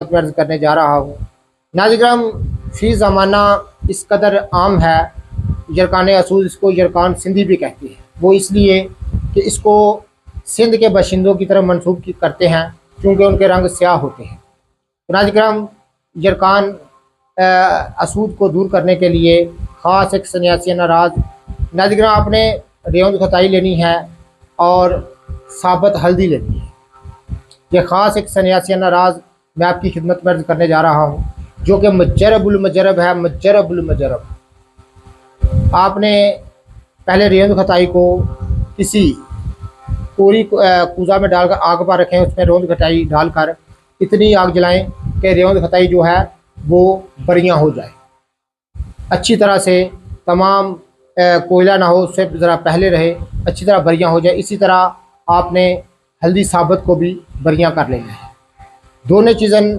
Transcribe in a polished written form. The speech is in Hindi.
अर्ज करने जा रहा हूँ। नाज़िराम, फ़ी ज़माना इस कदर आम है, यरकान असूद इसको यरकान सिंधी भी कहते हैं। वो इसलिए कि इसको सिंध के बाशिंदों की तरफ मंसूब करते हैं क्योंकि उनके रंग स्याह होते हैं। तो नाज़िराम, यरकान असूद को दूर करने के लिए ख़ास एक सन्यासी नाराज़ नाज़िराम आपने रेवंद खताई लेनी है और साबत हल्दी लेनी है। ये ख़ास एक सन्यासी नाराज़ मैं आपकी खिदमत में अर्ज़ करने जा रहा हूँ, जो कि मजरबुल मजरब है। मजरबुल मजरब, आपने पहले रेवंद खताई को किसी पूरी कूज़ा में डालकर आग पर रखें, उसमें रेवंद खताई डालकर इतनी आग जलाएं कि रेवंद खताई जो है वो बरियाँ हो जाए, अच्छी तरह से तमाम कोयला ना हो, उससे ज़रा पहले रहे, अच्छी तरह बरियाँ हो जाए। इसी तरह आपने हल्दी साबत को भी बरियाँ कर लेना है। दोनों चीज़ें